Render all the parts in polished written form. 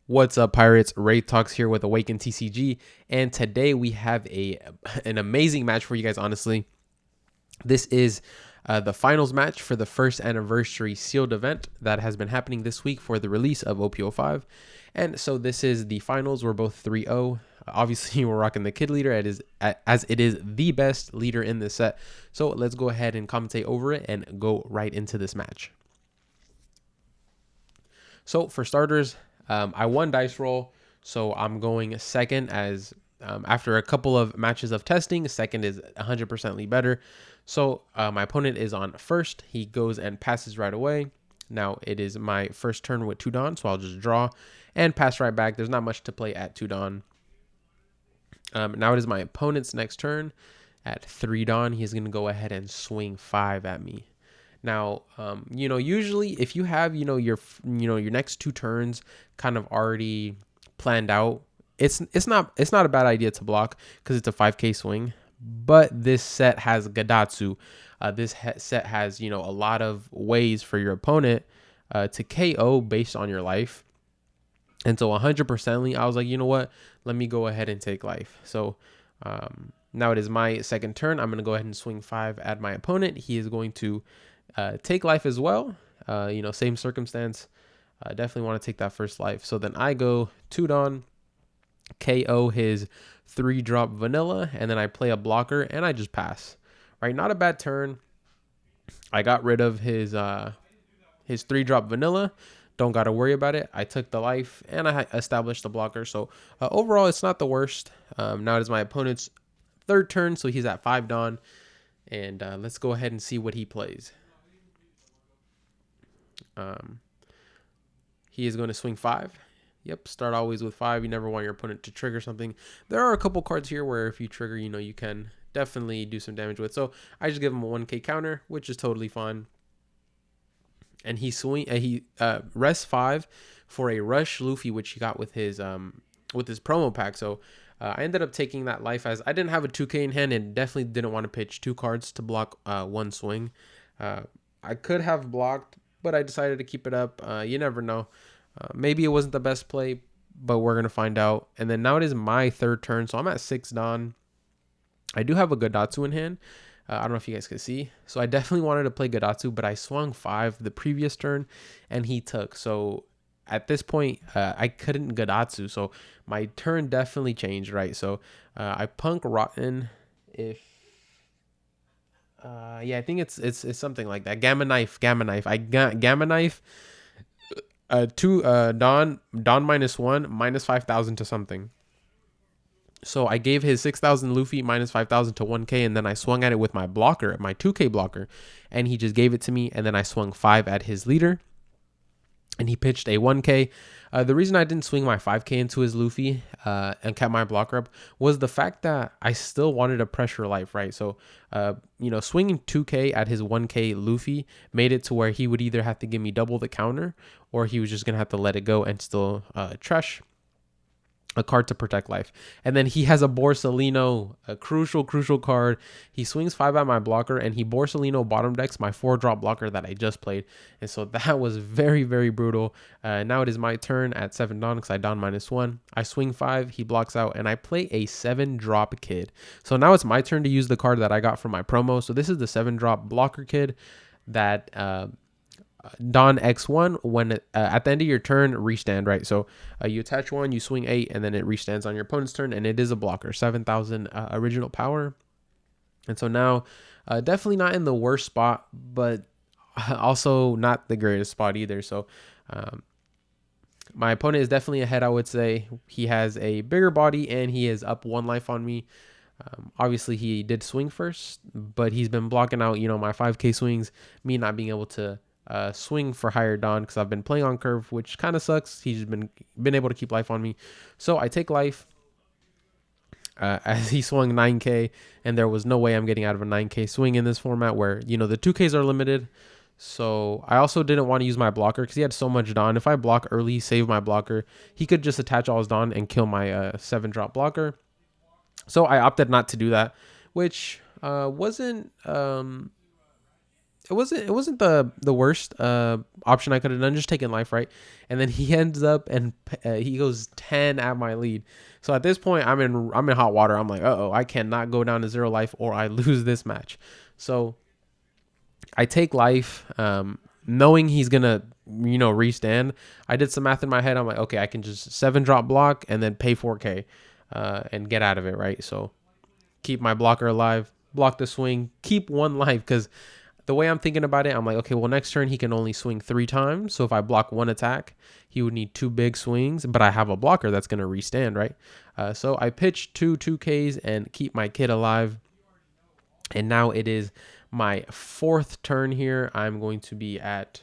What's up, Pirates? Ray Talks here with Awaken TCG, and today we have an amazing match for you guys. Honestly, this is the finals match for the first anniversary sealed event that has been happening this week for the release of OP05, and so this is the finals. We're both 3-0. Obviously, we're rocking the kid leader as it is the best leader in this set. So let's go ahead and commentate over it and go right into this match. So for starters, I won dice roll, so I'm going second as after a couple of matches of testing, second is 100%ly better. So my opponent is on first. He goes and passes right away. Now it is my first turn with 2 Dawn, so I'll just draw and pass right back. There's not much to play at 2 Dawn. Now it is my opponent's next turn at 3 Dawn. He's going to go ahead and swing 5 at me. Now, usually if you have, your next 2 turns kind of already planned out, it's not a bad idea to block because it's a 5K swing. But this set has Gadatsu. This set has, a lot of ways for your opponent to KO based on your life. And so 100%ly, I was like, you know what? Let me go ahead and take life. So now it is my second turn. I'm going to go ahead and swing 5 at my opponent. He is going to take life as well. Same circumstance. Definitely want to take that first life. So then I go 2 Dawn, KO his 3-drop vanilla, and then I play a blocker and I just pass. Right, not a bad turn. I got rid of his 3-drop vanilla. Don't got to worry about it. I took the life and I established the blocker. So overall, it's not the worst. Now it is my opponent's third turn, so he's at 5 Dawn. And let's go ahead and see what he plays. He is going to swing 5. Yep, start always with 5. You never want your opponent to trigger something. There are a couple cards here where if you trigger, you can definitely do some damage with. So I just give him a 1K counter, which is totally fine. And he rests 5 for a rush Luffy, which he got with his promo pack. So I ended up taking that life as I didn't have a 2K in hand and definitely didn't want to pitch 2 cards to block 1 swing. I could have blocked, but I decided to keep it up. You never know. Maybe it wasn't the best play, but we're going to find out. And then now it is my third turn, so I'm at 6 Dawn. I do have a Gadatsu in hand. I don't know if you guys can see. So I definitely wanted to play Gadatsu, but I swung 5 the previous turn, and he took. So at this point, I couldn't Gadatsu. So my turn definitely changed, right? So I punk Rotten if... I think it's something like that. Gamma knife. I got Gamma knife. 2 Dawn -1 -5,000 to something. So I gave his 6,000 Luffy -5,000 to 1K, and then I swung at it with my blocker, my 2K blocker, and he just gave it to me. And then I swung 5 at his leader, and he pitched a 1K. The reason I didn't swing my 5K into his Luffy and kept my blocker up was the fact that I still wanted a pressure life, right? So, swinging 2K at his 1K Luffy made it to where he would either have to give me double the counter or he was just going to have to let it go and still trash a card to protect life. And then he has a Borsalino, a crucial card. He swings 5 at my blocker, and he Borsalino bottom decks my 4-drop blocker that I just played. And so that was very, very brutal. Now it is my turn at 7 Dawn because I Dawn -1. I swing 5, he blocks out, and I play a 7-drop kid. So now it's my turn to use the card that I got from my promo. So this is the 7-drop blocker kid that... Dawn X1 when at the end of your turn restand, right? So you attach 1, you swing 8, and then it restands on your opponent's turn, and it is a blocker, 7,000 original power. And so now definitely not in the worst spot, but also not the greatest spot either. So my opponent is definitely ahead, I would say. He has a bigger body and he is up 1 life on me. Obviously he did swing first, but he's been blocking out my 5K swings, me not being able to swing for higher Dawn because I've been playing on curve, which kind of sucks. He's been able to keep life on me. So I take life as he swung 9K, and there was no way I'm getting out of a 9K swing in this format where, the 2Ks are limited. So I also didn't want to use my blocker because he had so much Dawn. If I block early, save my blocker, he could just attach all his Dawn and kill my 7-drop blocker. So I opted not to do that, which wasn't... it wasn't the worst option I could have done, just taking life, right? And then he ends up and he goes 10 at my lead. So at this point, I'm in hot water. I'm like, uh-oh, I cannot go down to 0 life or I lose this match. So I take life, knowing he's gonna, restand. I did some math in my head. I'm like, okay, I can just 7-drop block and then pay 4K, and get out of it, right? So keep my blocker alive, block the swing, keep 1 life, because the way I'm thinking about it, I'm like, okay, well, next turn he can only swing 3 times. So if I block 1 attack, he would need 2 big swings, but I have a blocker that's gonna restand, right? So I pitch 2 2Ks and keep my kid alive. And now it is my 4th turn here. I'm going to be at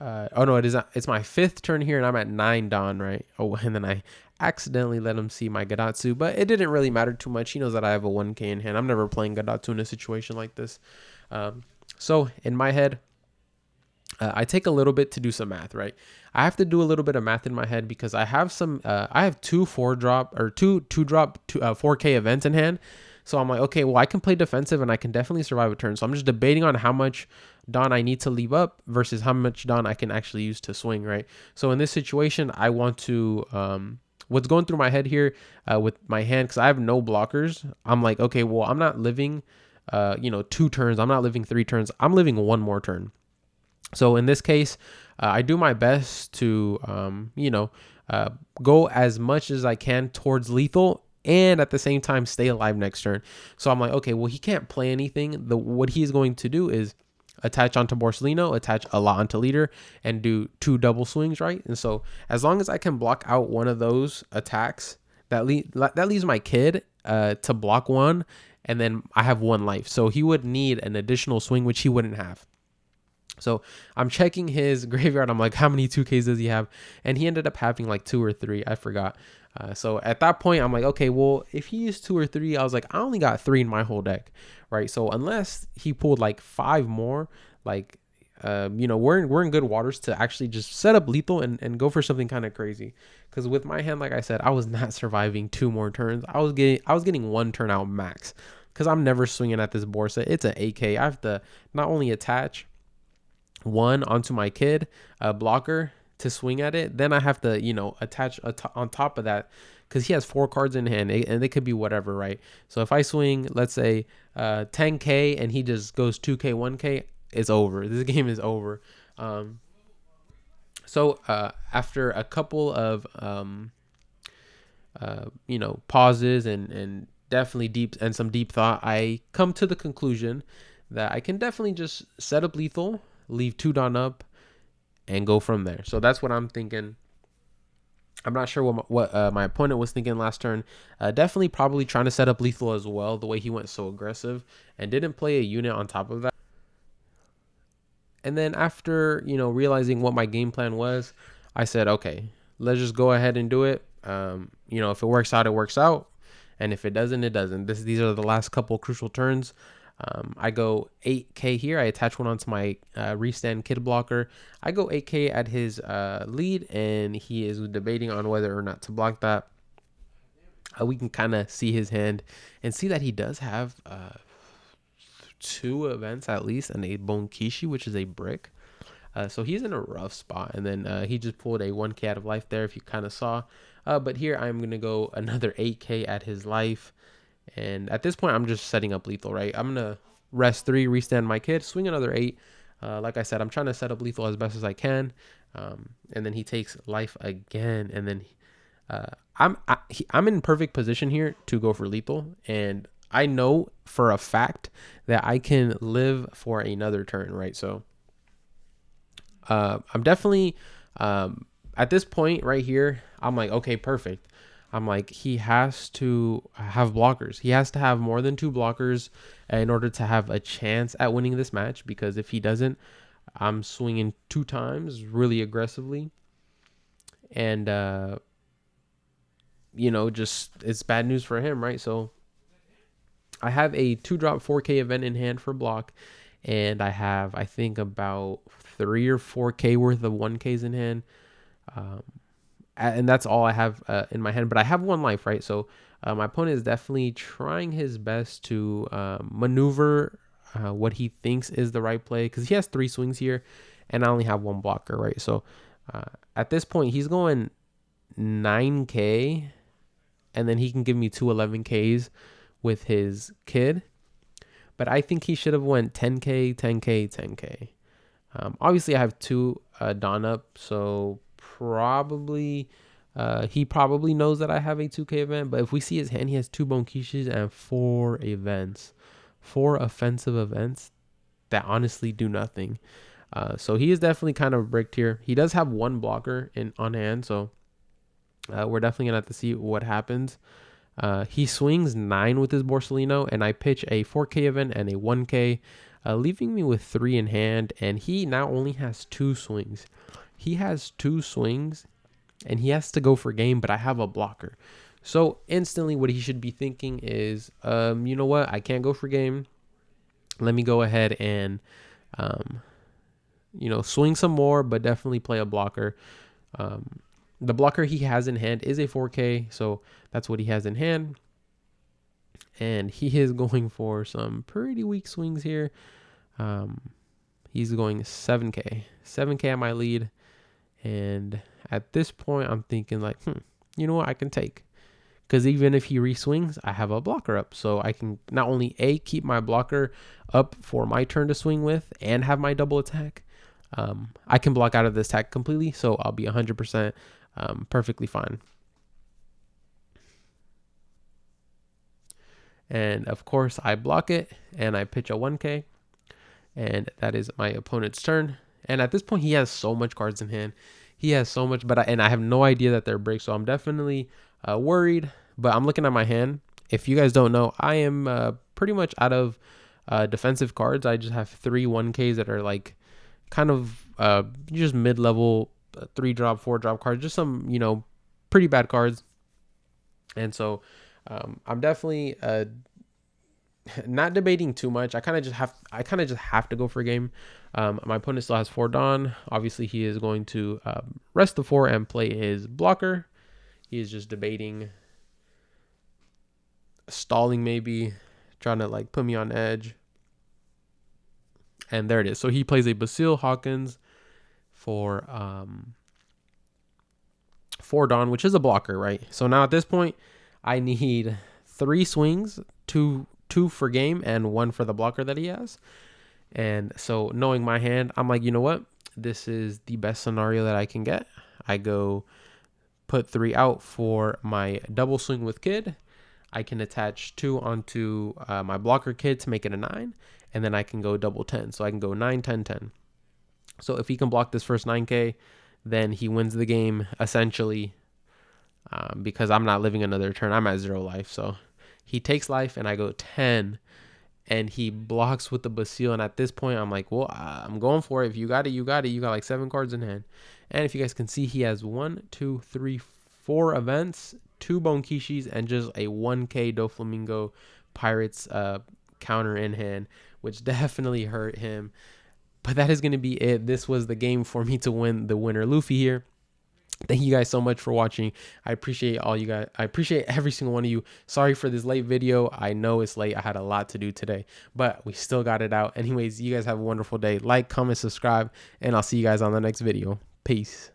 oh no, it is not. It's my 5th turn here, and I'm at 9 Don, right? Oh, and then I accidentally let him see my Gadatsu, but it didn't really matter too much. He knows that I have a 1K in hand. I'm never playing Gadatsu in a situation like this. So in my head, I take a little bit to do some math, right? I have to do a little bit of math in my head because I have I have 2 4-drop or 2 2-drop 4K events in hand. So I'm like, okay, well, I can play defensive and I can definitely survive a turn. So I'm just debating on how much Don I need to leave up versus how much Don I can actually use to swing, right? So in this situation, I want to, what's going through my head here with my hand, because I have no blockers, I'm like, okay, well, I'm not living, 2 turns. I'm not living 3 turns. I'm living 1 more turn. So in this case, I do my best to, go as much as I can towards lethal and at the same time stay alive next turn. So I'm like, okay, well, he can't play anything. What he's going to do is attach onto Borsellino, attach a lot onto leader, and do 2 double swings, right? And so as long as I can block out one of those attacks, that leaves my kid to block 1, and then I have 1 life. So he would need an additional swing, which he wouldn't have. So I'm checking his graveyard. I'm like, how many 2Ks does he have? And he ended up having like 2 or 3. I forgot. So at that point, I'm like, okay, well, if he used 2 or 3, I was like, I only got 3 in my whole deck, right? So unless he pulled like 5 more, like, we're in good waters to actually just set up lethal and go for something kind of crazy. Because with my hand, like I said, I was not surviving 2 more turns. I was getting 1 turn out max. Because I'm never swinging at this Borsa. It's an AK. I have to not only attach 1 onto my kid blocker to swing at it, then I have to attach on top of that, because he has 4 cards in hand and they could be whatever, right? So if I swing, let's say 10K, and he just goes 2K 1K, it's over. This game is over. So after a couple of pauses and definitely some deep thought, I come to the conclusion that I can definitely just set up lethal, leave 2 Don up, and go from there. So that's what I'm thinking. I'm not sure what my opponent was thinking last turn. Definitely probably trying to set up lethal as well, the way he went so aggressive and didn't play a unit on top of that. And then after, realizing what my game plan was, I said, okay, let's just go ahead and do it. If it works out, it works out. And if it doesn't, it doesn't. These are the last couple crucial turns. I go 8K here. I attach 1 onto my restand kid blocker. I go 8K at his lead, and he is debating on whether or not to block that. We can kind of see his hand and see that he does have 2 events at least, and a Bonkishi, which is a brick. So he's in a rough spot. And then he just pulled a 1K out of life there, if you kind of saw. But here I'm going to go another 8K at his life. And at this point, I'm just setting up lethal, right? I'm going to rest 3, restand my kid, swing another 8. Like I said, I'm trying to set up lethal as best as I can. And then he takes life again. And then I'm in perfect position here to go for lethal. And I know for a fact that I can live for another turn, right? So I'm definitely, at this point right here, I'm like, okay, perfect. I'm like, he has to have blockers. He has to have more than 2 blockers in order to have a chance at winning this match, because if he doesn't, I'm swinging 2 times really aggressively. And, just it's bad news for him, right? So I have a 2-drop 4K event in hand for block, and I have, I think, about 3 or 4K worth of 1Ks in hand. And that's all I have in my hand, but I have 1 life, right? So my opponent is definitely trying his best to maneuver what he thinks is the right play, because he has 3 swings here and I only have 1 blocker, right? So at this point he's going 9K, and then he can give me 2 11Ks with his kid. But I think he should have went 10K, 10K, 10K. Obviously I have 2 Don up, so probably he probably knows that I have a 2K event. But if we see his hand, he has 2 Bonkishis and 4 events, 4 offensive events that honestly do nothing. So he is definitely kind of bricked here. He does have 1 blocker on hand, so we're definitely gonna have to see what happens. He swings 9 with his Borsellino, and I pitch a 4K event and a 1K, leaving me with 3 in hand. And he now only has 2 swings. He has 2 swings, and he has to go for game, but I have a blocker. So instantly what he should be thinking is, you know what? I can't go for game. Let me go ahead and, swing some more, but definitely play a blocker. The blocker he has in hand is a 4K, so that's what he has in hand. And he is going for some pretty weak swings here. He's going 7K. 7K at my lead. And at this point, I'm thinking like, you know what, I can take. Because even if he reswings, I have a blocker up. So I can not only keep my blocker up for my turn to swing with and have my double attack. I can block out of this attack completely, so I'll be 100% perfectly fine. And of course I block it and I pitch a 1K, and that is my opponent's turn. And at this point he has so much cards in hand. He has so much, but I have no idea that they're breaks, so I'm definitely worried. But I'm looking at my hand. If you guys don't know, I am pretty much out of defensive cards. I just have 3 1Ks that are like kind of just mid-level 3-drop, 4-drop cards, just some, pretty bad cards. And so I'm definitely not debating too much. I kind of just have to go for a game. My opponent still has 4 Dawn. Obviously he is going to rest the 4 and play his blocker. He is just debating stalling, maybe trying to like put me on edge. And there it is. So he plays a Basile Hawkins for 4 Dawn, which is a blocker, right? So now at this point, I need 3 swings, two for game and 1 for the blocker that he has. And so knowing my hand, I'm like, you know what? This is the best scenario that I can get. I go put 3 out for my double swing with kid. I can attach 2 onto my blocker kid to make it a 9. And then I can go double 10. So I can go 9, 10, 10. So if he can block this first 9K, then he wins the game essentially, because I'm not living another turn. I'm at 0 life. So he takes life and I go 10, and he blocks with the Basile. And at this point, I'm like, well, I'm going for it. If you got it, you got it. You got like 7 cards in hand. And if you guys can see, he has 1, 2, 3, 4 events, 2 Bonkishis, and just a 1K Doflamingo Pirates counter in hand, which definitely hurt him. But that is going to be it. This was the game for me to win the winner Luffy here. Thank you guys so much for watching. I appreciate all you guys. I appreciate every single one of you. Sorry for this late video. I know it's late. I had a lot to do today, but we still got it out. Anyways, you guys have a wonderful day. Like, comment, subscribe, and I'll see you guys on the next video. Peace.